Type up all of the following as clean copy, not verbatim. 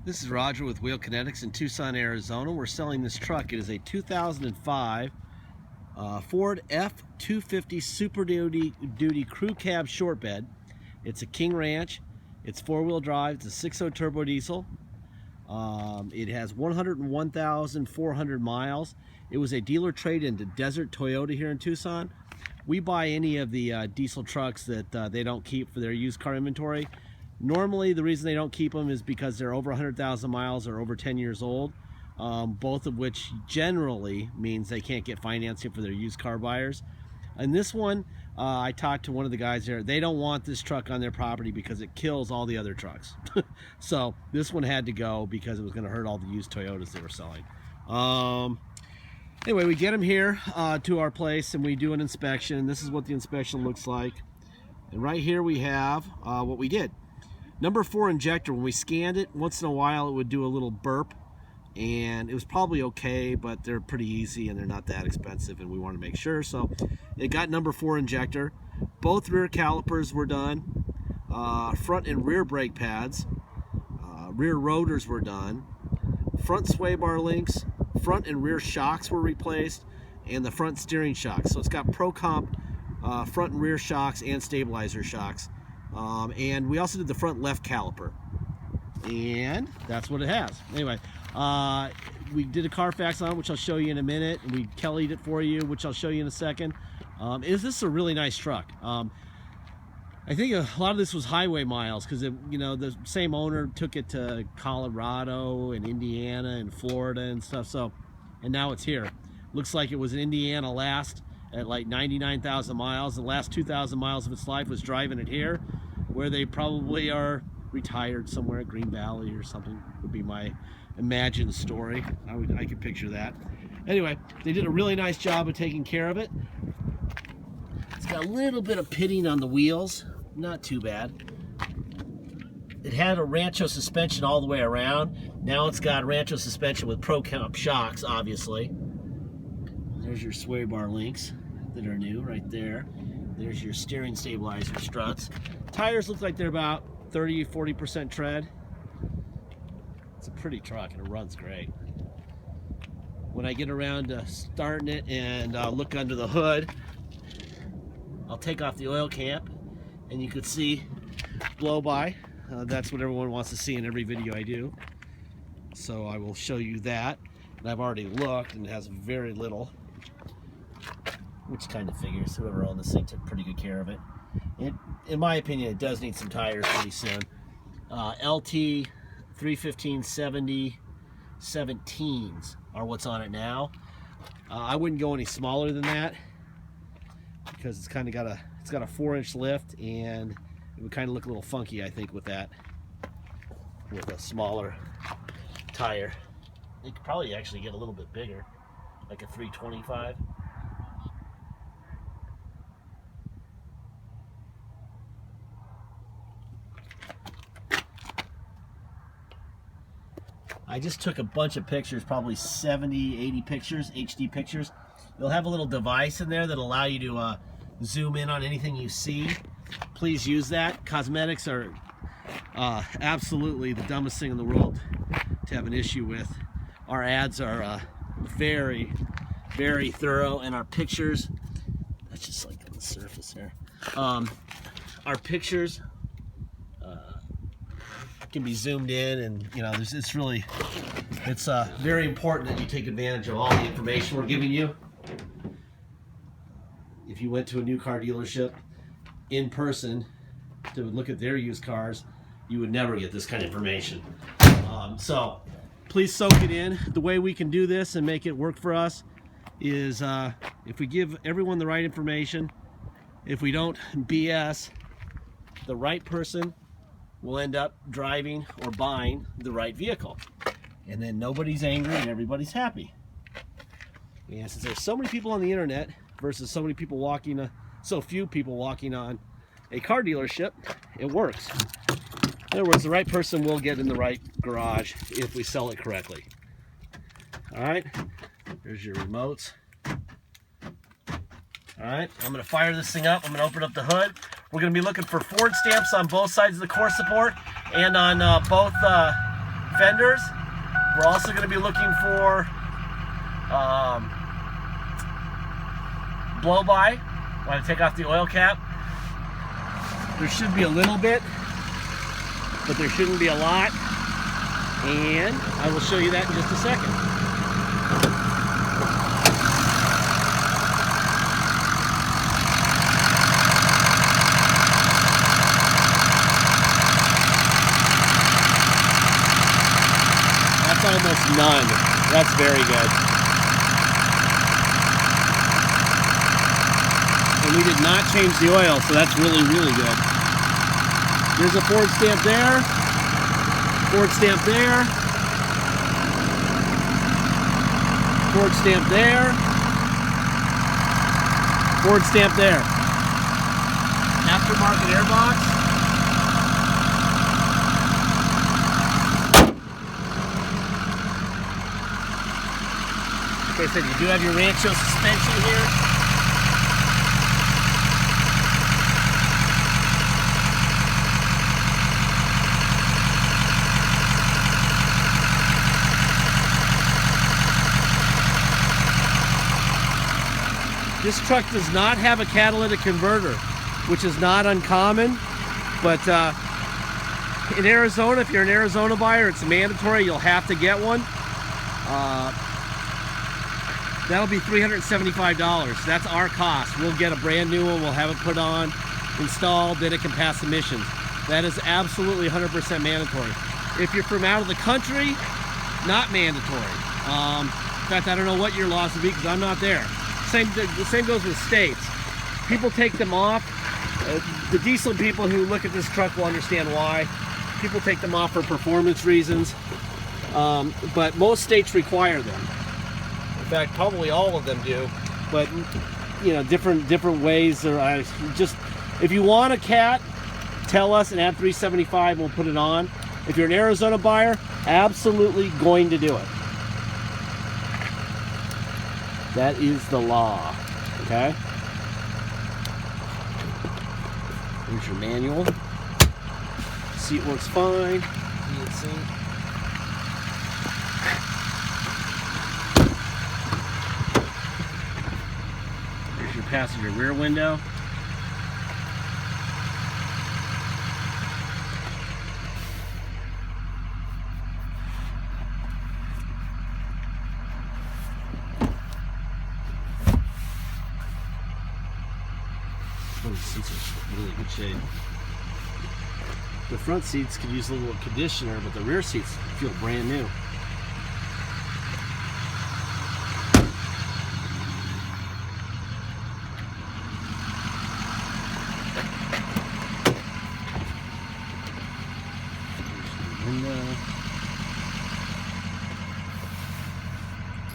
This is Roger with Wheel Kinetics in Tucson, Arizona. We're selling this truck. It is a 2005 Ford F250 Super Duty Crew Cab Short Bed. It's a King Ranch. It's four-wheel drive. It's a 6.0 turbo diesel. It has 101,400 miles. It was a dealer trade-in to Desert Toyota here in Tucson. We buy any of the diesel trucks that they don't keep for their used car inventory. Normally, the reason they don't keep them is because they're over 100,000 miles or over 10 years old, both of which generally means they can't get financing for their used car buyers. And this one, I talked to one of the guys there. They don't want this truck on their property because it kills all the other trucks. So this one had to go because it was going to hurt all the used Toyotas they were selling. Anyway, we get them here to our place and we do an inspection. This is what the inspection looks like. And right here we have what we did. Number 4 injector, when we scanned it, once in a while it would do a little burp, and it was probably okay, but they're pretty easy and they're not that expensive, and we want to make sure. So it got number 4 injector. Both rear calipers were done. Front and rear brake pads. Rear rotors were done. Front sway bar links. Front and rear shocks were replaced, and the front steering shocks. So it's got Pro Comp front and rear shocks and stabilizer shocks. And we also did the front left caliper, and that's what it has. Anyway, we did a Carfax on it, which I'll show you in a minute, and we Kelly'd it for you, which I'll show you in a second. This is a really nice truck. I think a lot of this was highway miles because the same owner took it to Colorado and Indiana and Florida and stuff. So, and now it's here. Looks like it was in Indiana last at like 99,000 miles. The last 2,000 miles of its life was driving it here, where they probably are retired somewhere at Green Valley or something, would be my imagined story. I could picture that. Anyway, they did a really nice job of taking care of it. It's got a little bit of pitting on the wheels, not too bad. It had a Rancho suspension all the way around. Now it's got Rancho suspension with Pro Comp shocks, obviously. There's your sway bar links that are new right there. There's your steering stabilizer struts. Tires look like they're about 30-40% tread. It's a pretty truck and it runs great. When I get around to starting it and look under the hood, I'll take off the oil cap and you could see blow by. That's what everyone wants to see in every video I do. So I will show you that. And I've already looked and it has very little, which kind of figures. Whoever owned this thing took pretty good care of it. In my opinion, it does need some tires pretty soon. LT 315/70 17s are what's on it now. I wouldn't go any smaller than that because it's kind of got a 4-inch lift, and it would kind of look a little funky, I think, with that, with a smaller tire. It could probably actually get a little bit bigger, like a 325. I just took a bunch of pictures, probably 70, 80 pictures, HD pictures. You'll have a little device in there that'll allow you to zoom in on anything you see. Please use that. Cosmetics are absolutely the dumbest thing in the world to have an issue with. Our ads are very, very thorough, and our pictures, that's just like on the surface there. Our pictures can be zoomed in, and it's very important that you take advantage of all the information we're giving you. If you went to a new car dealership in person to look at their used cars, you would never get this kind of information. So please soak it in. The way we can do this and make it work for us is if we give everyone the right information, if we don't BS, the right person will end up driving or buying the right vehicle. And then nobody's angry and everybody's happy. And since there's so many people on the internet versus so few people walking on a car dealership, it works. In other words, the right person will get in the right garage if we sell it correctly. All right, there's your remotes. All right, I'm gonna fire this thing up. I'm gonna open up the hood. We're gonna be looking for Ford stamps on both sides of the core support and on both fenders. We're also going to be looking for blow-by. I want to take off the oil cap. There should be a little bit, but there shouldn't be a lot. And I will show you that in just a second. That's almost none. That's very good. And we did not change the oil, so that's really, really good. There's a Ford stamp there. Ford stamp there. Ford stamp there. Ford stamp there. Aftermarket airbox. Like I said, you do have your Rancho suspension here. This truck does not have a catalytic converter, which is not uncommon, but in Arizona, if you're an Arizona buyer, it's mandatory. You'll have to get one. That'll be $375. That's our cost. We'll get a brand new one. We'll have it put on, installed, then it can pass emissions. That is absolutely 100% mandatory. If you're from out of the country, not mandatory. In fact, I don't know what your laws would be because I'm not there. The same goes with states. People take them off. The diesel people who look at this truck will understand why. People take them off for performance reasons, but most states require them. In fact, probably all of them do, but you know, different ways. Just if you want a cat, tell us and add $375, and we'll put it on. If you're an Arizona buyer, absolutely going to do it. That is the law, okay? Here's your manual. Seat works fine. Heated seat. Here's your passenger rear window. The seats are really good shape. The front seats could use a little conditioner, but the rear seats feel brand new.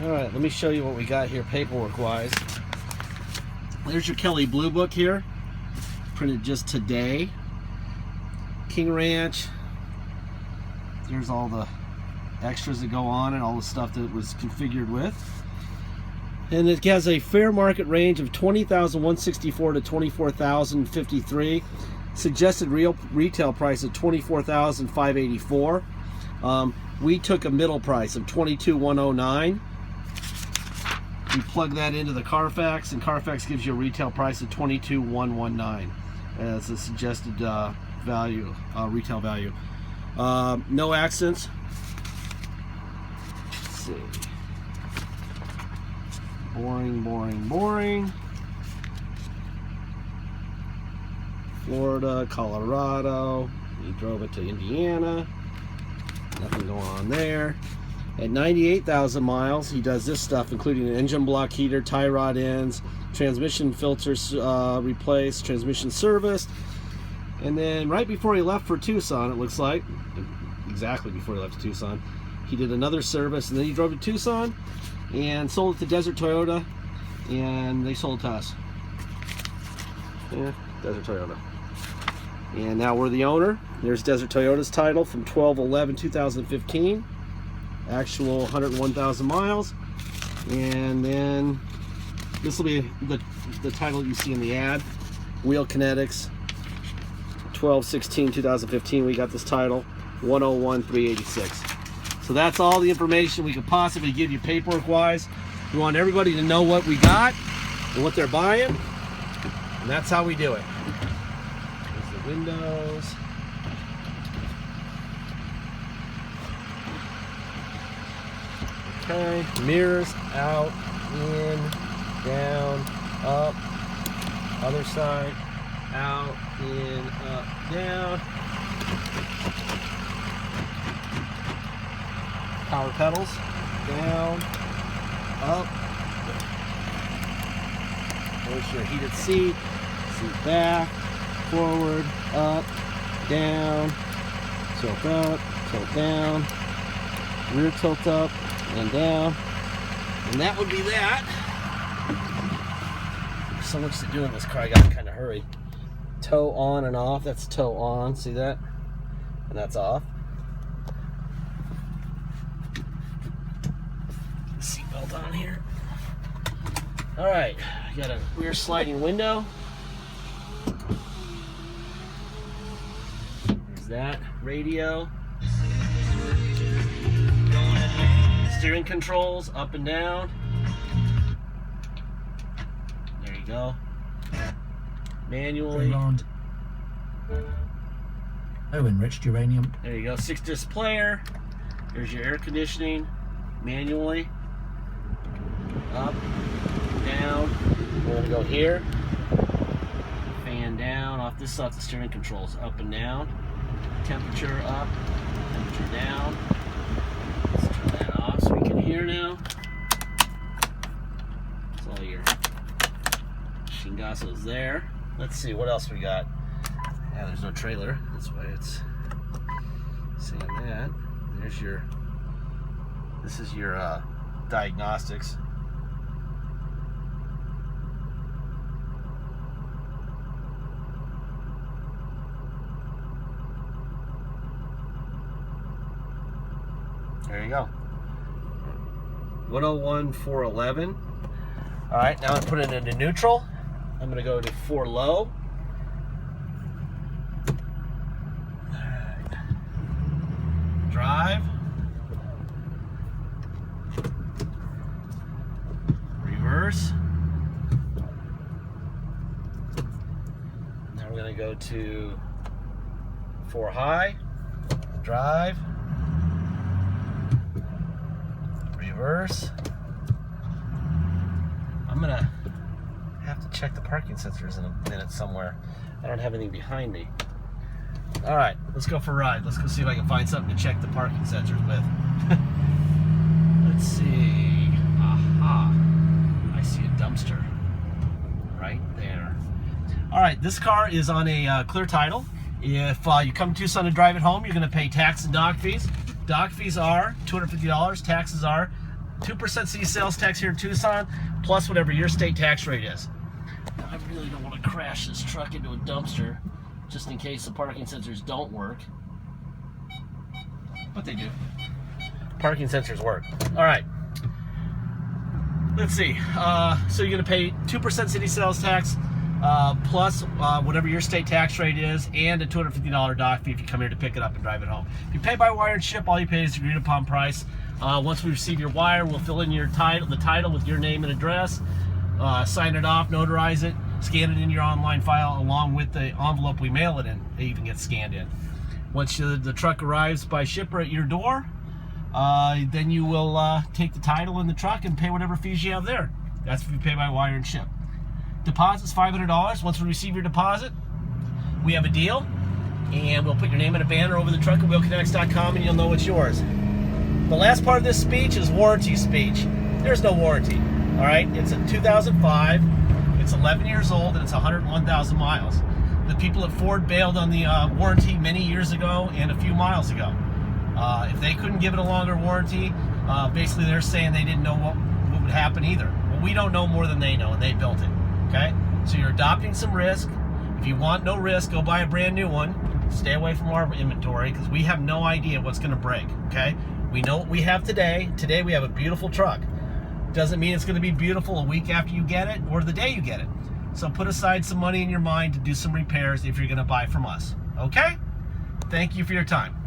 All right, let me show you what we got here paperwork-wise. There's your Kelly Blue Book here, printed just today. King Ranch. There's all the extras that go on and all the stuff that it was configured with. And it has a fair market range of $20,164 to $24,053. Suggested real retail price of $24,584. We took a middle price of $22,109. We plug that into the Carfax, and Carfax gives you a retail price of $22,119 as a suggested value, retail value. No accents. Let's see. Boring, boring, boring. Florida, Colorado. He drove it to Indiana. Nothing going on there. At 98,000 miles, he does this stuff, including an engine block heater, tie rod ends, transmission filters replaced, transmission serviced. And then right before he left for Tucson, it looks like, exactly before he left to Tucson, he did another service, and then he drove to Tucson and sold it to Desert Toyota, and they sold it to us. Yeah, Desert Toyota. And now we're the owner. There's Desert Toyota's title from 12/11/2015. Actual 101,000 miles. And then this will be the title you see in the ad. Wheel Kinetics, 12/16/2015. We got this title, 101,386. So that's all the information we could possibly give you paperwork-wise. We want everybody to know what we got and what they're buying, and that's how we do it. There's the windows. Okay, mirrors out, in, down, up, other side, out, in, up, down. Power pedals, down, up. There's your heated seat, seat back, forward, up, down, tilt up, tilt down, rear tilt up and down. And that would be that. There's so much to do in this car, I gotta kind of hurry. Tow on and off, that's tow on, see that? And that's off. Seatbelt on here. All right, got a rear sliding window. There's that radio. Steering controls up and down. There you go. Manually. Oh, enriched uranium. There you go. 6-disc player. There's your air conditioning. Manually. Up, down. We're going to go here. Fan down. Off this side, the steering controls up and down. Temperature up, temperature down. Let's turn that off so we can hear now. That's all your Shingasso's there. Let's see what else we got. Yeah, there's no trailer. That's why it's saying that. There's your, this is your diagnostics. There you go. 101, 411. All right, now I'm putting it into neutral. I'm going to go to 4 low. Drive. Reverse. Now we're going to go to 4 high. Drive. Reverse. I'm gonna have to check the parking sensors in a minute somewhere. I don't have anything behind me. All right, let's go for a ride. Let's go see if I can find something to check the parking sensors with. Let's see. Aha. I see a dumpster right there. All right, this car is on a clear title. If you come to Tucson to drive it home, you're gonna pay tax and dock fees. Dock fees are $250. Taxes are 2% city sales tax here in Tucson, plus whatever your state tax rate is. Now, I really don't want to crash this truck into a dumpster, just in case the parking sensors don't work. But they do. Parking sensors work. All right. Let's see. So you're going to pay 2% city sales tax, plus whatever your state tax rate is, and a $250 dock fee if you come here to pick it up and drive it home. If you pay by wire and ship, all you pay is the agreed upon price. Once we receive your wire, we'll fill in your the title with your name and address, sign it off, notarize it, scan it in your online file along with the envelope we mail it in. It even gets scanned in. Once the truck arrives by shipper at your door, then you will take the title in the truck and pay whatever fees you have there. That's if you pay by wire and ship. Deposit's $500. Once we receive your deposit, we have a deal, and we'll put your name in a banner over the truck at wheelconnects.com, and you'll know it's yours. The last part of this speech is warranty speech. There's no warranty, all right? It's a 2005, it's 11 years old, and it's 101,000 miles. The people at Ford bailed on the warranty many years ago and a few miles ago. If they couldn't give it a longer warranty, basically they're saying they didn't know what would happen either. Well, we don't know more than they know, and they built it, okay? So you're adopting some risk. If you want no risk, go buy a brand new one. Stay away from our inventory, because we have no idea what's gonna break, okay? We know what we have today. Today we have a beautiful truck. Doesn't mean it's going to be beautiful a week after you get it or the day you get it. So put aside some money in your mind to do some repairs if you're going to buy from us. Okay? Thank you for your time.